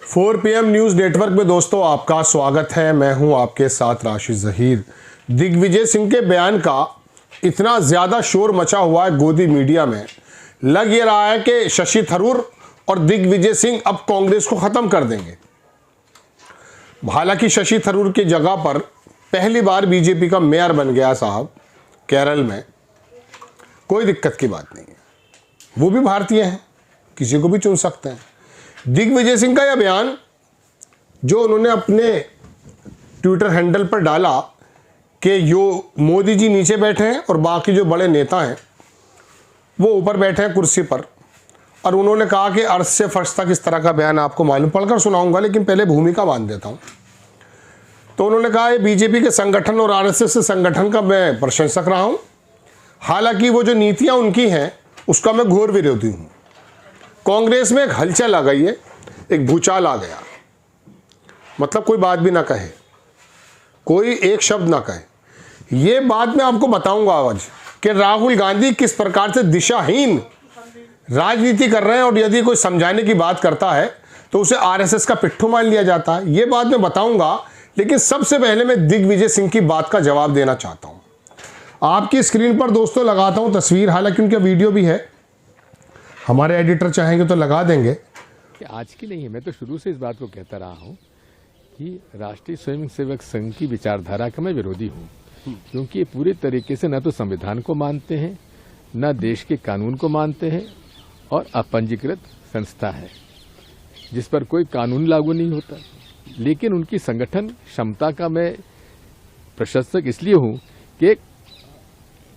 4 PM news network में दोस्तों आपका स्वागत है। मैं हूं आपके साथ राशिद ज़हीर। दिग्विजय सिंह के बयान का इतना ज़्यादा शोर मचा हुआ है गोदी मीडिया में, लग ये रहा है कि शशि थरूर और दिग्विजय सिंह अब कांग्रेस को ख़त्म कर देंगे। हालांकि शशि थरूर की जगह पर पहली बार बीजेपी का मेयर बन गया साहब केरल में, कोई दिक्कत की बात नहीं है, वो भी भारतीय हैं, किसी को भी चुन सकते हैं। दिग्विजय सिंह का यह बयान जो उन्होंने अपने ट्विटर हैंडल पर डाला कि यो मोदी जी नीचे बैठे हैं और बाकी जो बड़े नेता हैं वो ऊपर बैठे हैं कुर्सी पर, और उन्होंने कहा कि अर्थ से फर्श तक, इस तरह का बयान आपको मालूम, पढ़कर सुनाऊंगा लेकिन पहले भूमिका बांध देता हूं। तो उन्होंने कहा बीजेपी के संगठन और आरएसएस के संगठन का मैं प्रशंसक रहा हूं, हालांकि वो जो नीतियां उनकी हैं उसका मैं घोर विरोधी हूं। कांग्रेस में एक हलचल आ गई है, एक भूचाल आ गया, मतलब कोई बात भी ना कहे, कोई एक शब्द ना कहे। ये बात मैं आपको बताऊंगा आज कि राहुल गांधी किस प्रकार से दिशाहीन राजनीति कर रहे हैं, और यदि कोई समझाने की बात करता है तो उसे आरएसएस का पिट्ठू मान लिया जाता है। ये बात मैं बताऊंगा, लेकिन सबसे पहले मैं दिग्विजय सिंह की बात का जवाब देना चाहता हूं। आपकी स्क्रीन पर दोस्तों लगाता हूं तस्वीर, हालांकि उनका वीडियो भी है, हमारे एडिटर चाहेंगे तो लगा देंगे। आज की नहीं है, मैं तो शुरू से इस बात को कहता रहा हूं कि राष्ट्रीय स्वयंसेवक संघ की विचारधारा का मैं विरोधी हूं, क्योंकि ये पूरे तरीके से न तो संविधान को मानते हैं, न देश के कानून को मानते हैं, और अपंजीकृत संस्था है जिस पर कोई कानून लागू नहीं होता। लेकिन उनकी संगठन क्षमता का मैं प्रशंसक इसलिए हूं कि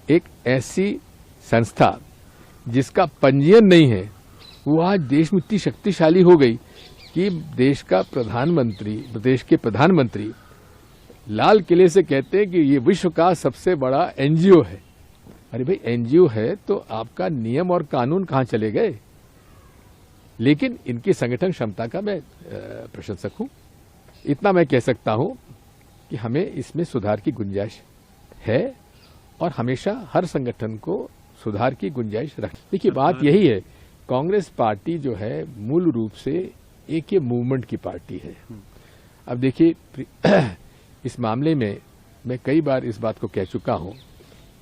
एक ऐसी संस्था जिसका पंजीयन नहीं है वो आज देश में इतनी शक्तिशाली हो गई कि देश के प्रधानमंत्री लाल किले से कहते हैं कि ये विश्व का सबसे बड़ा एनजीओ है। अरे भाई, एनजीओ है तो आपका नियम और कानून कहां चले गए? लेकिन इनकी संगठन क्षमता का मैं प्रशंसक हूं। इतना मैं कह सकता हूं कि हमें इसमें सुधार की गुंजाइश है, और हमेशा हर संगठन को सुधार की गुंजाइश रख। देखिए, बात यही है, कांग्रेस पार्टी जो है मूल रूप से एक ये मूवमेंट की पार्टी है। अब देखिए, इस मामले में मैं कई बार इस बात को कह चुका हूं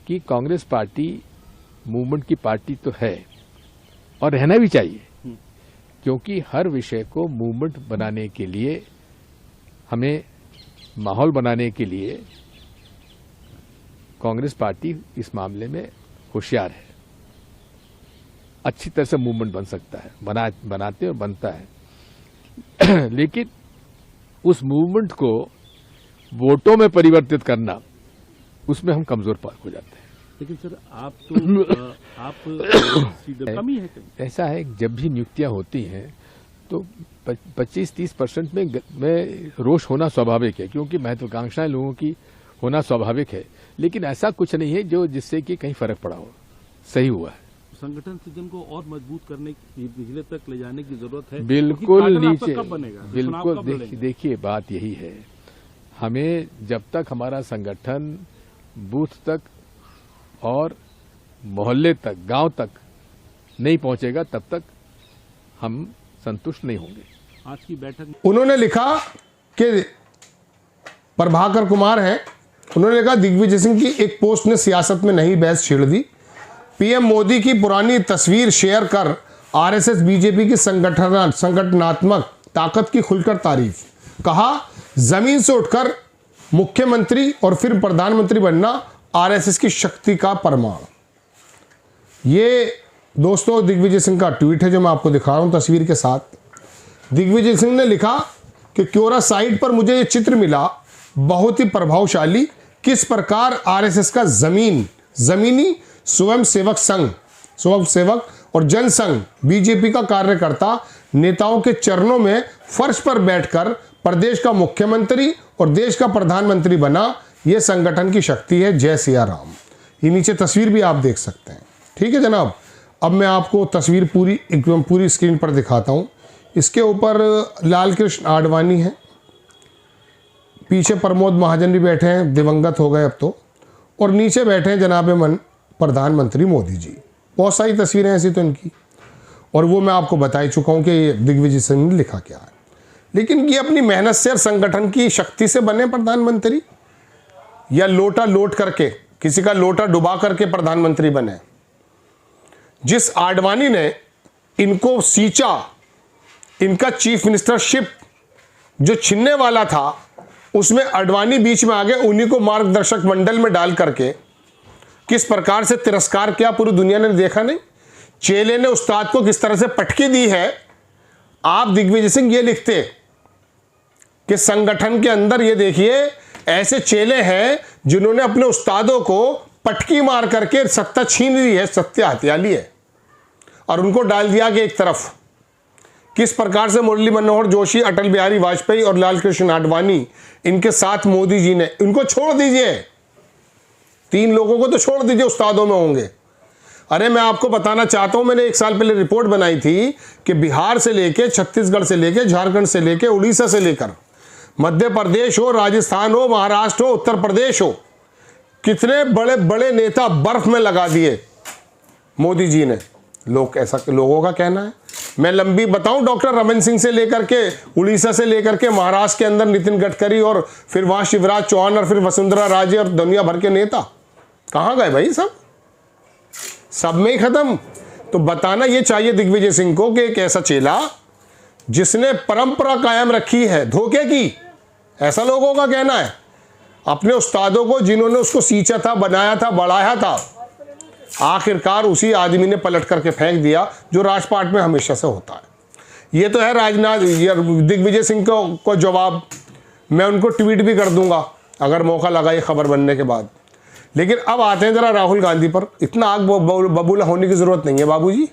कि कांग्रेस पार्टी मूवमेंट की पार्टी तो है और रहना भी चाहिए, क्योंकि हर विषय को मूवमेंट बनाने के लिए, हमें माहौल बनाने के लिए कांग्रेस पार्टी इस मामले में होशियार है, अच्छी तरह से मूवमेंट बन सकता है, बनाते और बनता है। लेकिन उस मूवमेंट को वोटों में परिवर्तित करना, उसमें हम कमजोर हो जाते हैं। लेकिन सर, आप सीधे कमी है। ऐसा है, जब भी नियुक्तियां होती हैं तो 25-30% में रोष होना स्वाभाविक है, क्योंकि महत्वाकांक्षाएं लोगों की होना स्वाभाविक है। लेकिन ऐसा कुछ नहीं है जिससे कि कहीं फर्क पड़ा हो। सही हुआ है। संगठन सृजन को और मजबूत करने, निचले तक ले जाने की जरूरत है। बिल्कुल नीचे, कब बनेगा? बिल्कुल। देखिए, बात यही है, हमें जब तक हमारा संगठन बूथ तक और मोहल्ले तक, गांव तक नहीं पहुंचेगा, तब तक हम संतुष्ट नहीं होंगे। आज की बैठक में उन्होंने लिखा कि प्रभाकर कुमार हैं, उन्होंने कहा दिग्विजय सिंह की एक पोस्ट ने सियासत में नई बहस छेड़ दी। पीएम मोदी की पुरानी तस्वीर शेयर कर आरएसएस बीजेपी की संगठनात्मक ताकत की खुलकर तारीफ। कहा जमीन से उठकर मुख्यमंत्री और फिर प्रधानमंत्री बनना आरएसएस की शक्ति का प्रमाण। ये दोस्तों दिग्विजय सिंह का ट्वीट है जो मैं आपको दिखा रहा हूं तस्वीर के साथ। दिग्विजय सिंह ने लिखा कि क्योरा साइट पर मुझे ये चित्र मिला, बहुत ही प्रभावशाली, किस प्रकार आरएसएस का जमीनी स्वयंसेवक और जनसंघ बीजेपी का कार्यकर्ता नेताओं के चरणों में फर्श पर बैठकर प्रदेश का मुख्यमंत्री और देश का प्रधानमंत्री बना। यह संगठन की शक्ति है। जय सिया राम। ये नीचे तस्वीर भी आप देख सकते हैं। ठीक है जनाब, अब मैं आपको तस्वीर पूरी स्क्रीन पर दिखाता हूं। इसके ऊपर लाल कृष्ण आडवाणी है, पीछे प्रमोद महाजन भी बैठे हैं, दिवंगत हो गए अब तो, और नीचे बैठे हैं जनाब मन प्रधानमंत्री मोदी जी। बहुत सारी तस्वीरें ऐसी तो इनकी, और वो मैं आपको बता ही चुका हूं कि दिग्विजय सिंह ने लिखा क्या है। लेकिन ये अपनी मेहनत से और संगठन की शक्ति से बने प्रधानमंत्री, या लोटा लोट करके, किसी का लोटा डुबा करके प्रधानमंत्री बने? जिस आडवाणी ने इनको सींचा, इनका चीफ मिनिस्टरशिप जो छिनने वाला था, उसमें आडवाणी बीच में आ गए, उन्हीं को मार्गदर्शक मंडल में डाल करके किस प्रकार से तिरस्कार किया पूरी दुनिया ने देखा नहीं? चेले ने उस्ताद को किस तरह से पटकी दी है। आप दिग्विजय सिंह ये लिखते कि संगठन के अंदर ये देखिए ऐसे चेले हैं जिन्होंने अपने उस्तादों को पटकी मार करके सत्ता छीन ली है, सत्ता हत्या ली है और उनको डाल दिया कि एक तरफ। किस प्रकार से मुरली मनोहर जोशी, अटल बिहारी वाजपेयी और लाल कृष्ण आडवाणी, इनके साथ मोदी जी ने, इनको छोड़ दीजिए, 3 लोगों को तो छोड़ दीजिए, उस्तादों में होंगे। अरे मैं आपको बताना चाहता हूं, मैंने 1 साल पहले रिपोर्ट बनाई थी कि बिहार से लेके, छत्तीसगढ़ से लेके, झारखंड से लेके, उड़ीसा से लेकर मध्य प्रदेश हो, राजस्थान हो, महाराष्ट्र हो, उत्तर प्रदेश हो, कितने बड़े बड़े नेता बर्फ में लगा दिए मोदी जी ने। लोग, ऐसा लोगों का कहना है। मैं लंबी बताऊं, डॉक्टर रमन सिंह से लेकर के, उड़ीसा से लेकर के, महाराष्ट्र के अंदर नितिन गडकरी और फिर वहां शिवराज चौहान और फिर वसुंधरा राजे और दुनिया भर के नेता कहां गए भाई? सब में ही खत्म। तो बताना ये चाहिए दिग्विजय सिंह को कि एक ऐसा चेला जिसने परंपरा कायम रखी है धोखे की, ऐसा लोगों का कहना है, अपने उस्तादों को जिन्होंने उसको सींचा था, बनाया था, बढ़ाया था, आखिरकार उसी आदमी ने पलट करके फेंक दिया, जो राजपाट में हमेशा से होता है। ये तो है राजनाथ दिग्विजय सिंह को जवाब। मैं उनको ट्वीट भी कर दूंगा अगर मौका लगा ये खबर बनने के बाद। लेकिन अब आते हैं जरा राहुल गांधी पर। इतना आग बबूला होने की जरूरत नहीं है बाबूजी।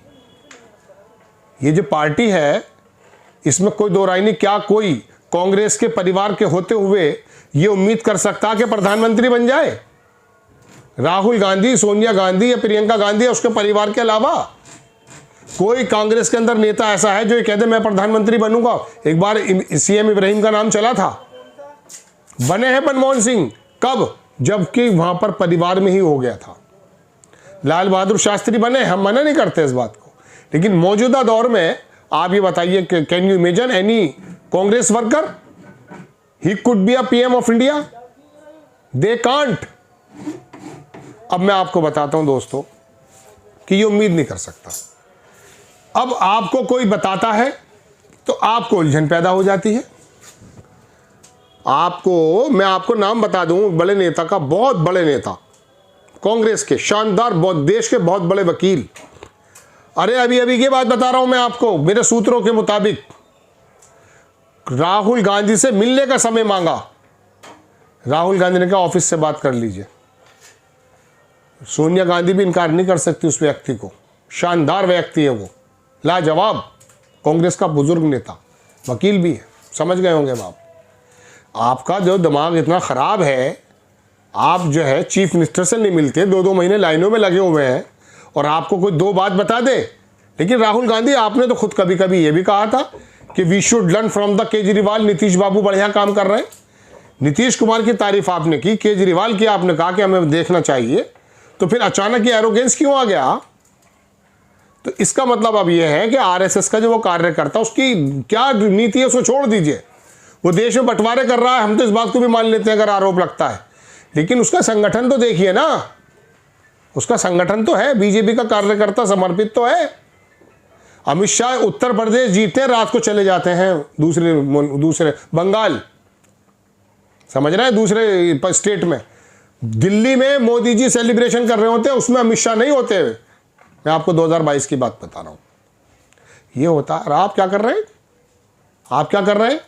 ये जो पार्टी है इसमें कोई दो राय नहीं। क्या कोई कांग्रेस के परिवार के होते हुए ये उम्मीद कर सकता कि प्रधानमंत्री बन जाए? राहुल गांधी, सोनिया गांधी या प्रियंका गांधी या उसके परिवार के अलावा कोई कांग्रेस के अंदर नेता ऐसा है जो ये कह दे मैं प्रधानमंत्री बनूंगा? एक बार सीएम इब्राहिम का नाम चला था, बने हैं मनमोहन सिंह। कब? जबकि वहां पर परिवार में ही हो गया था। लाल बहादुर शास्त्री बने, हम मना नहीं करते इस बात को, लेकिन मौजूदा दौर में आप ये बताइए, can you imagine any Congress worker he could be a PM of India? They can't. अब मैं आपको बताता हूं दोस्तों कि ये उम्मीद नहीं कर सकता। अब आपको कोई बताता है तो आपको उलझन पैदा हो जाती है। मैं आपको नाम बता दूं बड़े नेता का, बहुत बड़े नेता कांग्रेस के, शानदार, बहुत देश के बहुत बड़े वकील। अरे अभी की बात बता रहा हूं मैं आपको, मेरे सूत्रों के मुताबिक राहुल गांधी से मिलने का समय मांगा। राहुल गांधी ने कहा ऑफिस से बात कर लीजिए। सोनिया गांधी भी इनकार नहीं कर सकती उस व्यक्ति को। शानदार व्यक्ति है वो, लाजवाब, कांग्रेस का बुजुर्ग नेता, वकील भी है। समझ गए होंगे आप। आपका जो दिमाग इतना खराब है, आप जो है चीफ मिनिस्टर से नहीं मिलते, 2-2 महीने लाइनों में लगे हुए हैं और आपको कोई 2 बात बता दे। लेकिन राहुल गांधी, आपने तो खुद कभी कभी ये भी कहा था कि we should learn from the Kejriwal. Nitish बाबू बढ़िया काम कर रहे हैं। नीतीश कुमार की तारीफ आपने की, केजरीवाल की आपने कहा कि हमें देखना चाहिए, तो फिर अचानक ये एरोगेंस क्यों आ गया? तो इसका मतलब अब यह है कि आरएसएस का जो वो कार्यकर्ता, उसकी क्या नीति है उसको छोड़ दीजिए। वो देश में बंटवारे कर रहा है, हम तो इस बात को भी मान लेते हैं अगर आरोप लगता है, लेकिन उसका संगठन तो देखिए ना। उसका संगठन तो है, बीजेपी का कार्यकर्ता समर्पित तो है। अमित शाह उत्तर प्रदेश जीतते हैं, रात को चले जाते हैं दूसरे बंगाल, समझ रहे हैं, दूसरे स्टेट में। दिल्ली में मोदी जी सेलिब्रेशन कर रहे होते हैं, उसमें अमित शाह नहीं होते। मैं आपको 2022 की बात बता रहा हूं। ये होता है। आप क्या कर रहे हैं? आप क्या कर रहे हैं?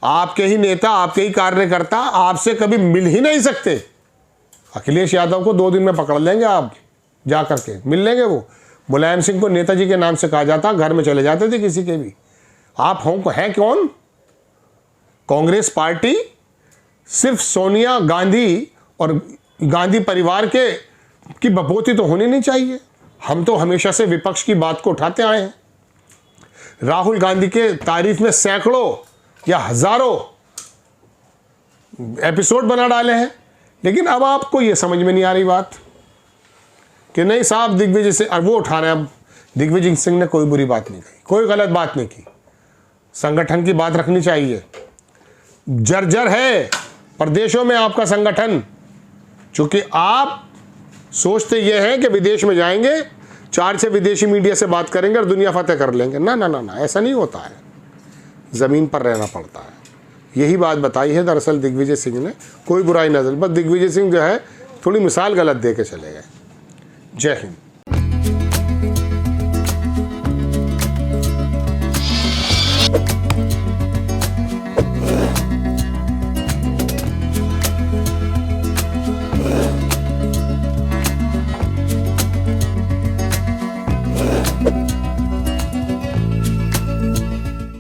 आपके ही नेता, आपके ही कार्यकर्ता आपसे कभी मिल ही नहीं सकते। अखिलेश यादव को 2 दिन में पकड़ लेंगे आप, जा करके मिल लेंगे। वो मुलायम सिंह को नेताजी के नाम से कहा जाता, घर में चले जाते थे किसी के भी। आप हैं कौन? कांग्रेस पार्टी सिर्फ सोनिया गांधी और गांधी परिवार की बपोती तो होनी नहीं चाहिए। हम तो हमेशा से विपक्ष की बात को उठाते आए हैं। राहुल गांधी के तारीफ में सैकड़ों या हजारों एपिसोड बना डाले हैं, लेकिन अब आपको यह समझ में नहीं आ रही बात कि नहीं साहब दिग्विजय सिंह, और वो उठा रहे हैं। अब दिग्विजय सिंह ने कोई बुरी बात नहीं कही, कोई गलत बात नहीं की। संगठन की बात रखनी चाहिए। जर्जर है प्रदेशों में आपका संगठन, चूंकि आप सोचते ये हैं कि विदेश में जाएंगे, 4-6 विदेशी मीडिया से बात करेंगे और दुनिया फतेह कर लेंगे। ना ना ना ना, ऐसा नहीं होता है, ज़मीन पर रहना पड़ता है। यही बात बताई है दरअसल दिग्विजय सिंह ने, कोई बुराई नजर, बस दिग्विजय सिंह जो है थोड़ी मिसाल गलत दे के चले गए। जय हिंद।